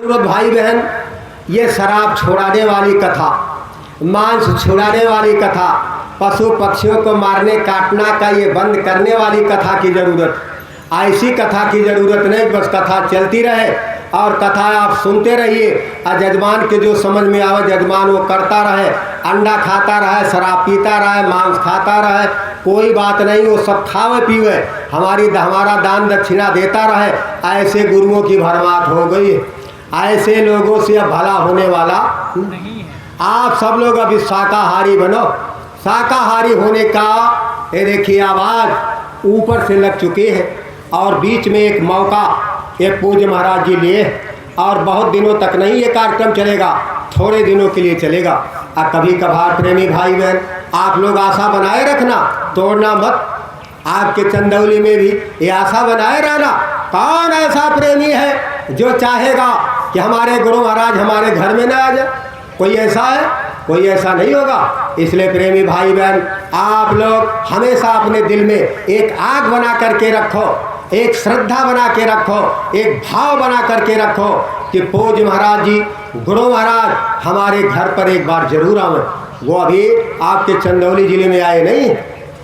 भाई बहन, ये शराब छोड़ाने वाली कथा, मांस छुड़ाने वाली कथा, पशु पक्षियों को मारने काटना का ये बंद करने वाली कथा की ज़रूरत, ऐसी कथा की ज़रूरत नहीं। बस कथा चलती रहे और कथा आप सुनते रहिए और जजमान के जो समझ में आवे जजमान वो करता रहे। अंडा खाता रहे, शराब पीता रहे, मांस खाता रहे, कोई बात नहीं, वो सब खावे पीवे, हमारा दान दक्षिणा देता रहे। ऐसे गुरुओं की भरमार हो गई है, ऐसे लोगों से अब भला होने वाला नहीं है। आप सब लोग अभी शाकाहारी बनो। शाकाहारी होने का ये देखिए आवाज़ ऊपर से लग चुकी है और बीच में एक मौका ये पूज्य महाराज जी लिए और बहुत दिनों तक नहीं ये कार्यक्रम चलेगा, थोड़े दिनों के लिए चलेगा। और कभी कभार प्रेमी भाई बहन आप लोग आशा बनाए रखना, तोड़ना मत। आपके चंदौली में भी ये आशा बनाए रहना। कौन ऐसा प्रेमी है जो चाहेगा कि हमारे गुरु महाराज हमारे घर में न आ जाए? कोई ऐसा है? कोई ऐसा नहीं होगा। इसलिए प्रेमी भाई बहन आप लोग हमेशा अपने दिल में एक आग बना करके रखो, एक श्रद्धा बना के रखो, एक भाव बना करके रखो कि पूज्य महाराज जी गुरु महाराज हमारे घर पर एक बार जरूर आवे। वो अभी आपके चंदौली जिले में आए नहीं,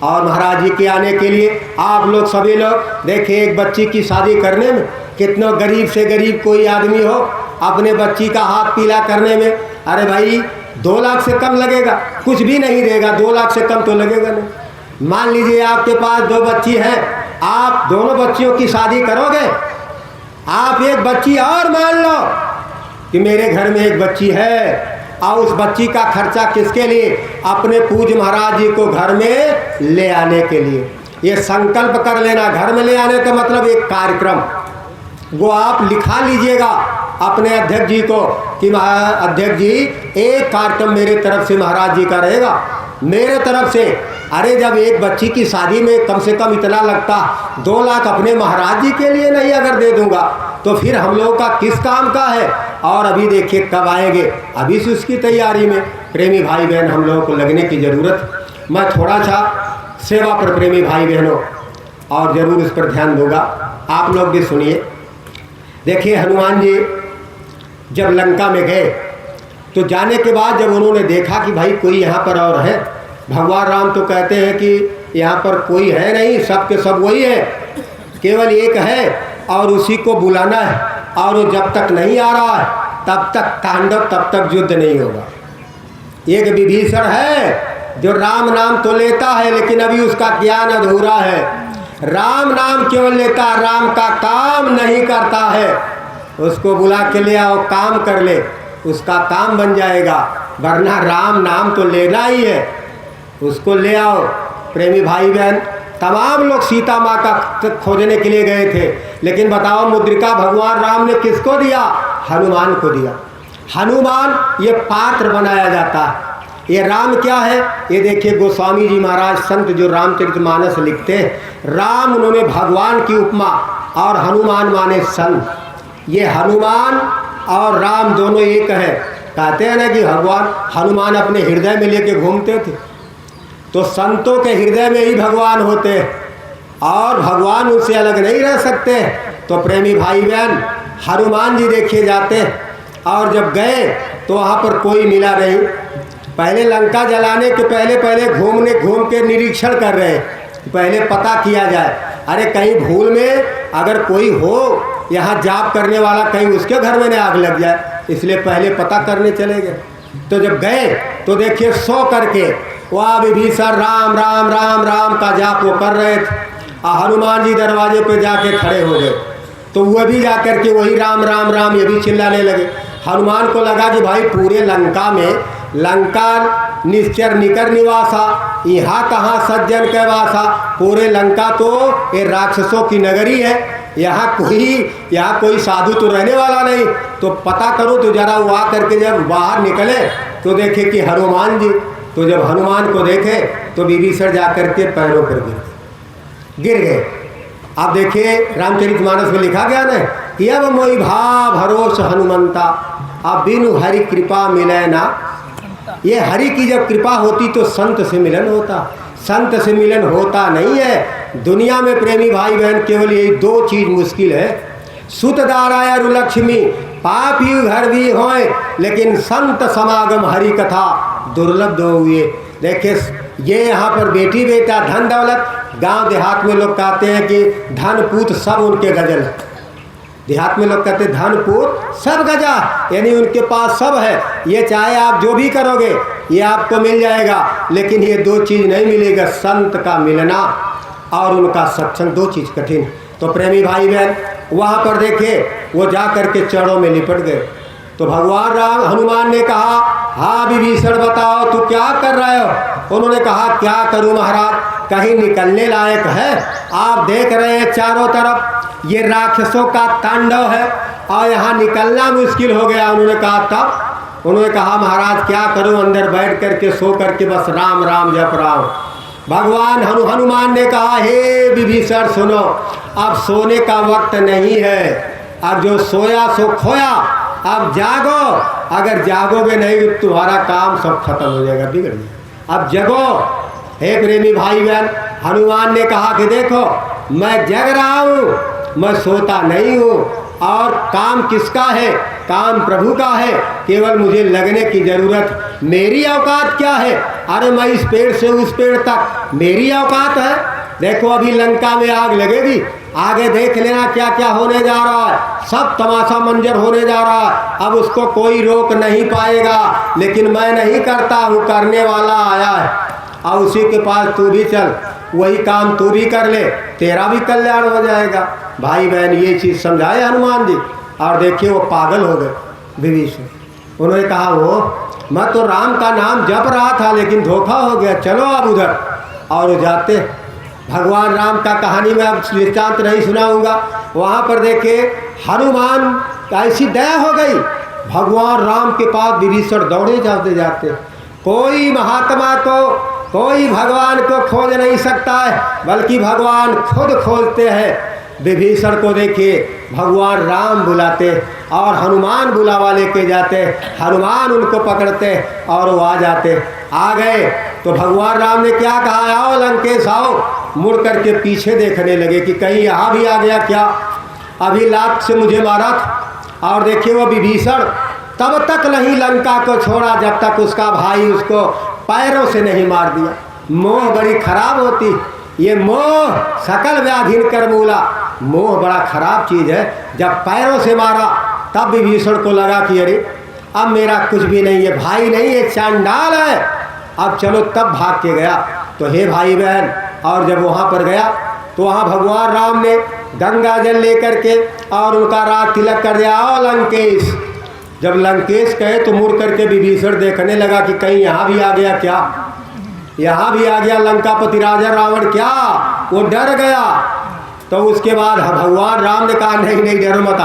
और महाराज जी के आने के लिए आप लोग सभी लोग देखिए, एक बच्ची की शादी करने में कितना गरीब से गरीब कोई आदमी हो अपने बच्ची का हाथ पीला करने में, अरे भाई 2 लाख से कम लगेगा? कुछ भी नहीं देगा, 2 लाख से कम तो लगेगा नहीं। मान लीजिए आपके पास 2 बच्ची हैं, आप दोनों बच्चियों की शादी करोगे, आप एक बच्ची और मान लो कि मेरे घर में एक बच्ची है, और उस बच्ची का खर्चा किसके लिए? अपने पूज्य महाराज जी को घर में ले आने के लिए। ये संकल्प कर लेना, घर में ले आने का मतलब एक कार्यक्रम, वो आप लिखा लीजिएगा अपने अध्यक्ष जी को कि अध्यक्ष जी एक कार्यक्रम मेरे तरफ से महाराज जी का रहेगा, मेरे तरफ से। अरे जब एक बच्ची की शादी में कम से कम इतना लगता, 2 लाख अपने महाराज जी के लिए नहीं अगर दे दूंगा तो फिर हम लोग का किस काम का है? और अभी देखिए कब आएंगे, अभी से उसकी तैयारी में प्रेमी भाई बहन हम लोगों को लगने की ज़रूरत। मैं थोड़ा सा सेवा पर प्रेमी भाई बहनों और ज़रूर इस पर ध्यान दूंगा, आप लोग भी सुनिए। देखिए हनुमान जी जब लंका में गए तो जाने के बाद जब उन्होंने देखा कि भाई कोई यहाँ पर और है, भगवान राम तो कहते हैं कि यहाँ पर कोई है नहीं, सब के सब वही है, केवल एक है और उसी को बुलाना है, और वो जब तक नहीं आ रहा है तब तक तांडव, तब तक युद्ध नहीं होगा। एक विभीषण है जो राम नाम तो लेता है लेकिन अभी उसका ज्ञान अधूरा है। राम नाम केवल लेता, राम का काम नहीं करता है। उसको बुला के ले आओ, काम कर ले, उसका काम बन जाएगा, वरना राम नाम तो लेना ही है। उसको ले आओ। प्रेमी भाई बहन तमाम लोग सीता माँ का खोजने के लिए गए थे, लेकिन बताओ मुद्रिका भगवान राम ने किसको दिया? हनुमान को दिया। हनुमान ये पात्र बनाया जाता है। ये राम क्या है? ये देखिए गोस्वामी जी महाराज संत जो रामचरितमानस लिखते हैं, राम उन्होंने भगवान की उपमा और हनुमान माने संत। ये हनुमान और राम दोनों एक है। कहते हैं ना कि भगवान हनुमान अपने हृदय में लेके घूमते थे, तो संतों के हृदय में ही भगवान होते हैं और भगवान उनसे अलग नहीं रह सकते। तो प्रेमी भाई बहन हनुमान जी देखे जाते हैं और जब गए तो वहाँ पर कोई मिला नहीं। पहले लंका जलाने के पहले घूम के निरीक्षण कर रहे हैं, पहले पता किया जाए, अरे कहीं भूल में अगर कोई हो यहाँ जाप करने वाला, कहीं उसके घर में न आग लग जाए, इसलिए पहले पता करने चले गए। तो जब गए तो देखिए सो करके वहाँ विभीषण राम राम राम राम का जाप वो कर रहे थे, और हनुमान जी दरवाजे पे जाके खड़े हो गए। तो वह भी जा कर के वही राम राम राम ये भी चिल्लाने लगे। हनुमान को लगा कि भाई पूरे लंका में लंका निश्चर निकर निवासा, यहाँ कहाँ सज्जन के वासा, पूरे लंका तो ये राक्षसों की नगरी है, यहाँ कोई साधु तो रहने वाला नहीं। तो पता करो तो जरा वो आ करके जब बाहर निकले तो देखे कि हनुमान जी। तो जब हनुमान को देखे तो विभीषण जा करके पैरों पर गिर गए। आप देखिए रामचरितमानस में लिखा गया ना कि अब मोई भाव भरोस हनुमंता, अब बिनु हरि कृपा मिले ना। ये हरि की जब कृपा होती तो संत से मिलन होता, संत से मिलन होता नहीं है। दुनिया में प्रेमी भाई बहन केवल यही 2 चीज़ मुश्किल है, सुत दाराया लक्ष्मी पापी घर भी होए, लेकिन संत समागम हरि कथा दुर्लभ दो हुए। देखिए ये यहाँ पर बेटी बेटा धन दौलत, गांव देहात में लोग कहते हैं कि धन पूत सब उनके गजल है। देहात में लोग कहते हैं धन पूत सब गजा, यानी उनके पास सब है। ये चाहे आप जो भी करोगे ये आपको मिल जाएगा, लेकिन ये दो चीज़ नहीं मिलेगा, संत का मिलना और उनका सत्संग, दो चीज़ कठिन। तो प्रेमी भाई बहन वहाँ पर देखे वो जा करके चरणों में लिपट गए। तो भगवान राम हनुमान ने कहा, हाँ विभीषण बताओ तू क्या कर रहे हो। उन्होंने कहा क्या करूं महाराज, कहीं निकलने लायक है। आप देख रहे हैं चारों तरफ ये राक्षसों का तांडव है और यहाँ निकलना मुश्किल हो गया। उन्होंने कहा तब उन्होंने कहा महाराज क्या करूं, अंदर बैठ करके सो करके बस राम राम जप रहा हूँ। भगवान हनुमान ने कहा, हे विभीषण सुनो, अब सोने का वक्त नहीं है, अब जो सोया सो खोया, अब जागो। अगर जागोगे नहीं तो तुम्हारा काम सब खत्म हो जाएगा, बिगड़ जाएगा। अब जगो। हे प्रेमी भाई बहन, हनुमान ने कहा कि देखो मैं जग रहा हूँ, मैं सोता नहीं हूँ, और काम किसका है, काम प्रभु का है, केवल मुझे लगने की जरूरत। मेरी औकात क्या है, अरे मैं इस पेड़ से उस पेड़ तक मेरी औकात है। देखो अभी लंका में आग लगेगी, आगे देख लेना क्या क्या होने जा रहा है, सब तमाशा मंजर होने जा रहा है। अब उसको कोई रोक नहीं पाएगा, लेकिन मैं नहीं करता हूँ, करने वाला आया है और उसी के पास तू भी चल, वही काम तू भी कर ले, तेरा भी कल्याण हो जाएगा। भाई बहन ये चीज़ समझाए हनुमान जी, और देखिए वो पागल हो गए विभीषण। उन्होंने कहा वो मैं तो राम का नाम जप रहा था लेकिन धोखा हो गया, चलो अब उधर। और वो जाते, भगवान राम का कहानी में अब दृष्टांत नहीं सुनाऊंगा। वहाँ पर देखे हनुमान का ऐसी दया हो गई, भगवान राम के पास विभीषण दौड़े जाते जाते। कोई महात्मा को, कोई भगवान को खोज नहीं सकता है, बल्कि भगवान खुद खोजते हैं। विभीषण को देखिए भगवान राम बुलाते और हनुमान बुलावा लेके जाते, हनुमान उनको पकड़ते और वो आ जाते। आ गए तो भगवान राम ने क्या कहा, आओ लंकेश आओ। मुड़ करके पीछे देखने लगे कि कहीं यहाँ भी आ गया क्या, अभी लात से मुझे मारा था। और देखिए वो विभीषण तब तक नहीं लंका को छोड़ा जब तक उसका भाई उसको पैरों से नहीं मार दिया। मोह बड़ी खराब होती, ये मोह सकल व्याधिन कर मूला। मोह बड़ा खराब चीज़ है। जब पैरों से मारा तब विभीषण को लगा कि अरे अब मेरा कुछ भी नहीं है, भाई नहीं है, चांडाल है, अब चलो, तब भाग के गया। तो हे भाई बहन, और जब वहाँ पर गया तो वहाँ भगवान राम ने गंगा जल लेकर के और उनका राग तिलक कर दिया, आओ लंकेश। जब लंकेश कहे तो मुड़ करके विभीषण देखने लगा कि कहीं यहाँ भी आ गया क्या, यहाँ भी आ गया लंकापति राजा रावण क्या, वो डर गया। तो उसके बाद भगवान राम ने कहा नहीं नहीं डरो मत,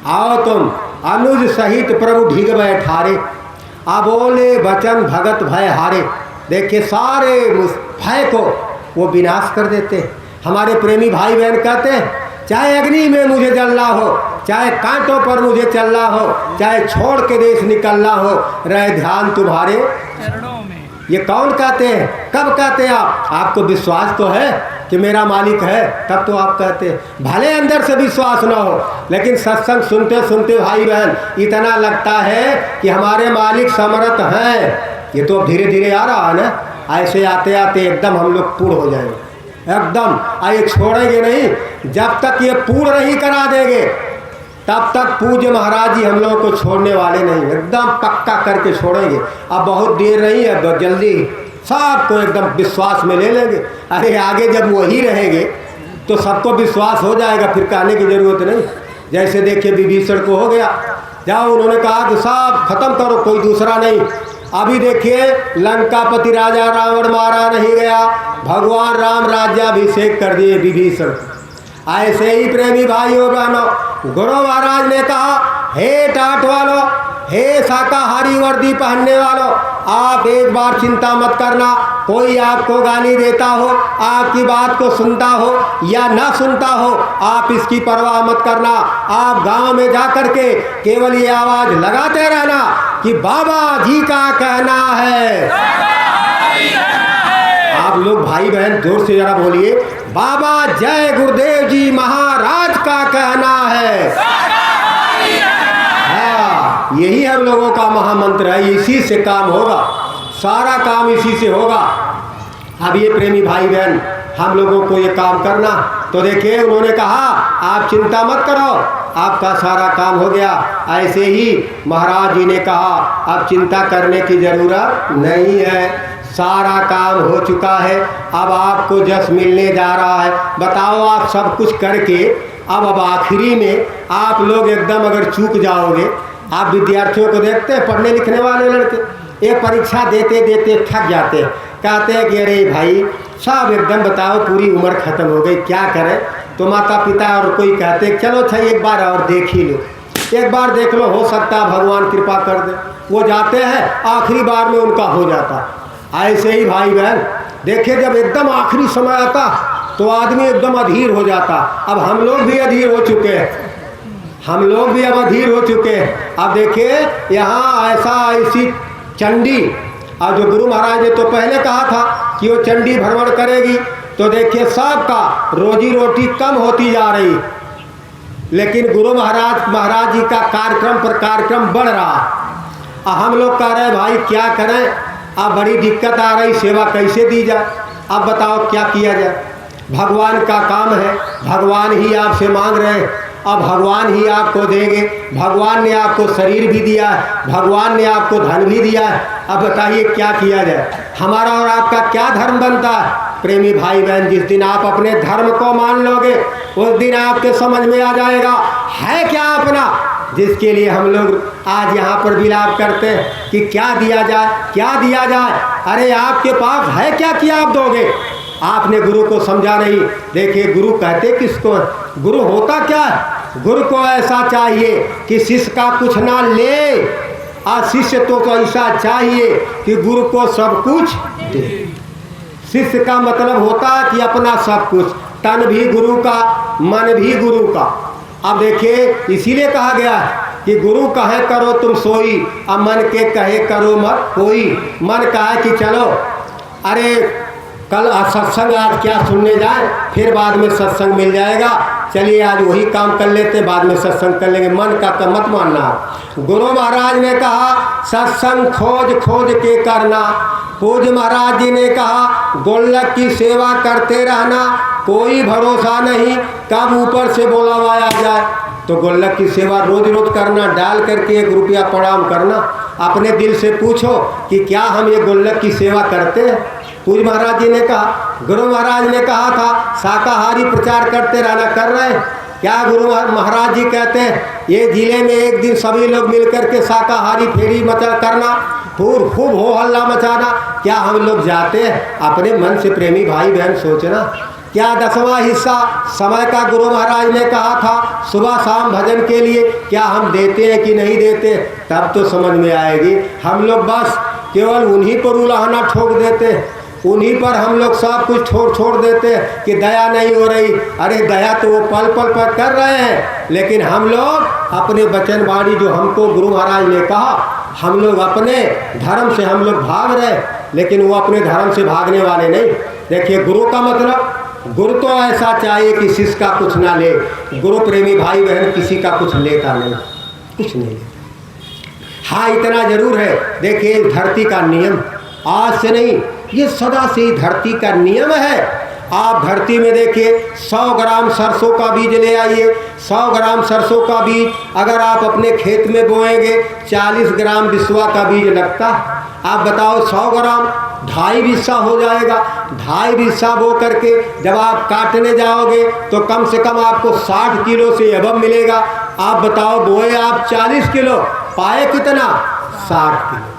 आओ तुम अनुज सहित प्रभु ढीग बैठारे, अबोले वचन भगत भय हारे। देखिए सारे भय को वो विनाश कर देते। हमारे प्रेमी भाई बहन कहते हैं चाहे अग्नि में मुझे जलना हो, चाहे कांटों पर मुझे चलना हो, चाहे छोड़ के देश निकलना हो, रहे ध्यान तुम्हारे चरणों में। ये कौन कहते हैं, कब कहते हैं आप? आपको विश्वास तो है कि मेरा मालिक है, तब तो आप कहते हैं। भले अंदर से विश्वास ना हो, लेकिन सत्संग सुनते सुनते भाई बहन इतना लगता है कि हमारे मालिक समर्थ हैं। ये तो धीरे धीरे आ रहा है ना, ऐसे आते आते एकदम हम लोग पूर्ण हो जाएंगे, एकदम आइए छोड़ेंगे नहीं। जब तक ये पूर्ण नहीं करा देंगे तब तक पूज्य महाराज जी हम लोगों को छोड़ने वाले नहीं, एकदम पक्का करके छोड़ेंगे। अब बहुत देर नहीं है, बहुत जल्दी सबको एकदम विश्वास में ले लेंगे। अरे आगे जब वही रहेंगे तो सबको विश्वास हो जाएगा, फिर कहने की जरूरत नहीं। जैसे देखिए विभीषण को हो गया, जाओ उन्होंने कहा कि सब खत्म करो, कोई दूसरा नहीं। अभी देखिए लंकापति राजा रावण मारा नहीं गया, भगवान राम राज्याभिषेक कर दिए विभीषण। ऐसे ही प्रेमी भाइयों बहनों, गुरु महाराज ने कहा हे टाट वालों, हे शाकाहारी वर्दी पहनने वालों, आप एक बार चिंता मत करना। कोई आपको गाली देता हो, आपकी बात को सुनता हो या ना सुनता हो, आप इसकी परवाह मत करना। आप गांव में जा कर के केवल ये आवाज लगाते रहना कि बाबा जी का कहना है। आप लोग भाई बहन जोर से जरा बोलिए, बाबा जय गुरुदेव जी महाराज का कहना है। यही हम लोगों का महामंत्र है, इसी से काम होगा, सारा काम इसी से होगा। अब ये प्रेमी भाई बहन हम लोगों को ये काम करना, तो देखिए उन्होंने कहा आप चिंता मत करो, आपका सारा काम हो गया। ऐसे ही महाराज जी ने कहा अब चिंता करने की ज़रूरत नहीं है, सारा काम हो चुका है, अब आपको जस मिलने जा रहा है। बताओ आप सब कुछ करके अब आखिरी में आप लोग एकदम अगर चूक जाओगे। आप विद्यार्थियों को देखते हैं, पढ़ने लिखने वाले लड़के, ये परीक्षा देते देते थक जाते हैं, कहते हैं कि अरे भाई सब एकदम बताओ पूरी उम्र ख़त्म हो गई, क्या करें। तो माता पिता और कोई कहते हैं चलो अच्छा एक बार और देख ही लो, एक बार देख लो, हो सकता है भगवान कृपा कर दे। वो जाते हैं, आखिरी बार में उनका हो जाता। ऐसे ही भाई बहन देखिए जब एकदम आखिरी समय आता तो आदमी एकदम अधीर हो जाता। अब हम लोग भी अधीर हो चुके हैं, हम लोग भी अब अधीर हो चुके हैं। अब देखिए यहाँ ऐसी चंडी, और जो गुरु महाराज ने तो पहले कहा था कि वो चंडी भ्रमण करेगी, तो देखिए सबका रोजी रोटी कम होती जा रही, लेकिन गुरु महाराज जी का कार्यक्रम पर कार्यक्रम बढ़ रहा। हम लोग कह रहे हैं भाई क्या करें, अब बड़ी दिक्कत आ रही, सेवा कैसे दी जाए, अब बताओ क्या किया जाए। भगवान का काम है, भगवान ही आपसे मांग रहे हैं, अब भगवान ही आपको देंगे। भगवान ने आपको शरीर भी दिया है, भगवान ने आपको धन भी दिया है, अब बताइए क्या किया जाए। हमारा और आपका क्या धर्म बनता है। प्रेमी भाई बहन जिस दिन आप अपने धर्म को मान लोगे उस दिन आपके समझ में आ जाएगा है क्या अपना, जिसके लिए हम लोग आज यहाँ पर विलाप करते हैं कि क्या दिया जाए, क्या दिया जाए। अरे आपके पास है क्या, किया आप दोगे। आपने गुरु को समझा नहीं। देखिए गुरु कहते किसको, गुरु होता क्या है। गुरु को ऐसा चाहिए कि शिष्य का कुछ ना ले, और शिष्य तो ऐसा चाहिए कि गुरु को सब कुछ दे। शिष्य का मतलब होता है कि अपना सब कुछ, तन भी गुरु का, मन भी गुरु का। अब देखिए इसीलिए कहा गया है कि गुरु कहे करो तुम सोई, अब मन के कहे करो मत कोई। मन कहे कि चलो अरे कल सत्संग आज क्या सुनने जाए, फिर बाद में सत्संग मिल जाएगा, चलिए आज वही काम कर लेते, बाद में सत्संग कर लेंगे। मन का मत मानना। गुरु महाराज ने कहा सत्संग खोज खोज के करना। पूज्य महाराज जी ने कहा गोलक की सेवा करते रहना, कोई भरोसा नहीं कब ऊपर से बोलावाया जाए। तो गोलक की सेवा रोज रोज करना, डाल करके 1 रुपया प्रणाम करना। अपने दिल से पूछो कि क्या हम ये गोलक की सेवा करते हैं। पूज्य महाराज जी ने कहा, गुरु महाराज ने कहा था शाकाहारी प्रचार करते रहना, कर रहे हैं क्या। गुरु महाराज जी कहते हैं ये जिले में एक दिन सभी लोग मिलकर के शाकाहारी फेरी मचा करना, खूब हो हल्ला मचाना, क्या हम लोग जाते हैं। अपने मन से प्रेमी भाई बहन सोचना, क्या 10वां हिस्सा समय का गुरु महाराज ने कहा था सुबह शाम भजन के लिए, क्या हम देते हैं कि नहीं देते। तब तो समझ में आएगी। हम लोग बस केवल उन्हीं पर उलाहना ठोक देते हैं, उन्हीं पर हम लोग सब कुछ छोड़ देते हैं कि दया नहीं हो रही। अरे दया तो वो पल पल पर कर रहे हैं, लेकिन हम लोग अपने वचनवाणी जो हमको गुरु महाराज ने कहा, हम लोग अपने धर्म से हम लोग भाग रहे, लेकिन वो अपने धर्म से भागने वाले नहीं। देखिए गुरु का मतलब, गुरु तो ऐसा चाहिए कि शिष्य का कुछ ना ले। गुरु प्रेमी भाई बहन किसी का कुछ लेता नहीं, कुछ नहीं लेता। हाँ इतना जरूर है, देखिए धरती का नियम आज से नहीं, ये सदा से ही धरती का नियम है। आप धरती में देखिए 100 ग्राम सरसों का बीज ले आइए, 100 ग्राम सरसों का बीज अगर आप अपने खेत में बोएंगे 40 ग्राम बिस्वा का बीज लगता। आप बताओ 100 ग्राम 2.5 बिस्सा हो जाएगा। 2.5 बिस्सा बो करके जब आप काटने जाओगे तो कम से कम आपको 60 किलो से अबव मिलेगा। आप बताओ बोए आप 40 किलो, पाए कितना, 60 किलो।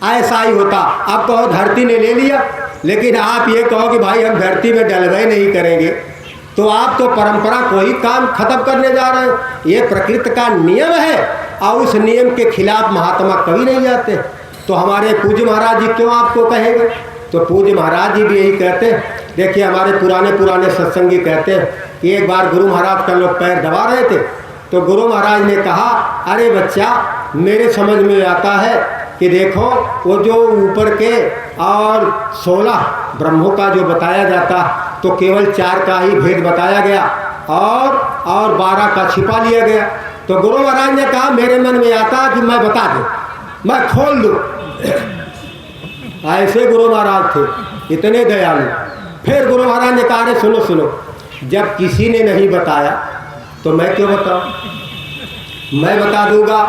ऐसा ही होता। आप कहो धरती ने ले लिया, लेकिन आप ये कहो कि भाई हम धरती में डलवाई नहीं करेंगे, तो आप तो परंपरा को ही काम खत्म करने जा रहे हो। ये प्रकृति का नियम है और उस नियम के खिलाफ महात्मा कभी नहीं जाते। तो हमारे पूज्य महाराज जी क्यों आपको कहेंगे। तो पूज्य महाराज जी भी यही कहते हैं। देखिए हमारे पुराने सत्संगी कहते हैं कि एक बार गुरु महाराज का लोग पैर दबा रहे थे, तो गुरु महाराज ने कहा अरे बच्चा मेरे समझ में आता है कि देखो वो जो ऊपर के और 16 ब्रह्मों का जो बताया जाता, तो केवल 4 का ही भेद बताया गया और 12 का छिपा लिया गया। तो गुरु महाराज ने कहा मेरे मन में आता कि मैं बता दूं, मैं खोल दूं। ऐसे गुरु महाराज थे, इतने दयालु। फिर गुरु महाराज ने कहा अरे सुनो सुनो, जब किसी ने नहीं बताया तो मैं क्यों बताऊं, मैं बता दूंगा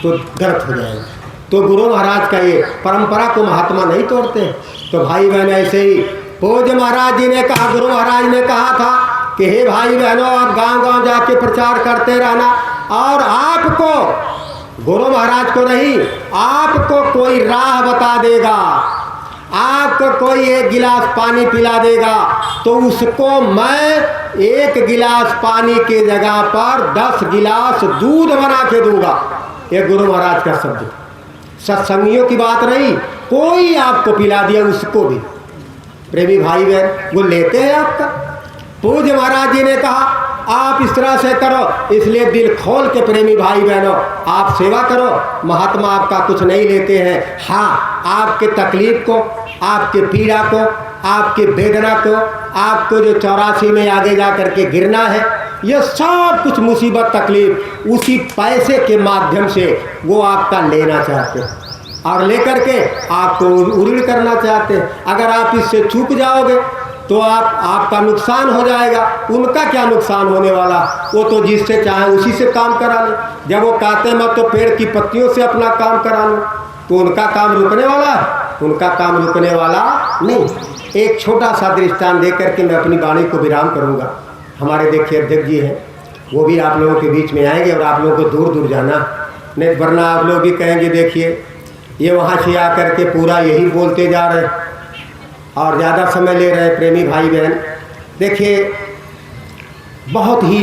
तो गलत हो जाएगा। तो गुरु महाराज का ये परंपरा को महात्मा नहीं तोड़ते। तो भाई बहन ऐसे ही पूज्य महाराज जी ने कहा, गुरु महाराज ने कहा था कि हे भाई बहनों, आप गांव-गांव जाके प्रचार करते रहना, और आपको गुरु महाराज को नहीं, आपको कोई राह बता देगा, आपको कोई एक गिलास पानी पिला देगा, तो उसको मैं 1 गिलास पानी के जगह पर 10 गिलास दूध बना के दूंगा। ये गुरु महाराज का शब्द, सत्संगियों की बात नहीं, कोई आपको पिला दिया उसको भी। प्रेमी भाई बहन वो लेते हैं आपका। पूज्य महाराज जी ने कहा आप इस तरह से करो, इसलिए दिल खोल के प्रेमी भाई बहनों आप सेवा करो, महात्मा आपका कुछ नहीं लेते हैं। हाँ, आपके तकलीफ को, आपके पीड़ा को, आपके वेदना को, आपको जो 84 में आगे जा करके गिरना है, यह सब कुछ मुसीबत तकलीफ उसी पैसे के माध्यम से वो आपका लेना चाहते हैं और लेकर के आपको उड़ीड़ करना चाहते हैं। अगर आप इससे चूक जाओगे तो आपका नुकसान हो जाएगा। उनका क्या नुकसान होने वाला, वो तो जिससे चाहे उसी से काम करा लो। जब वो कहते मत तो पेड़ की पत्तियों से अपना काम करा लो, तो उनका काम रुकने वाला है? उनका काम रुकने वाला नहीं। एक छोटा सा दृष्टांत दे करके मैं अपनी वाणी को विराम करूँगा। हमारे देखिए अध्यक्ष जी हैं, वो भी आप लोगों के बीच में आएंगे और आप लोगों को दूर दूर जाना नहीं, वरना आप लोग भी कहेंगे देखिए ये वहाँ से आकर के पूरा यही बोलते जा रहे और ज़्यादा समय ले रहे। प्रेमी भाई बहन देखिए, बहुत ही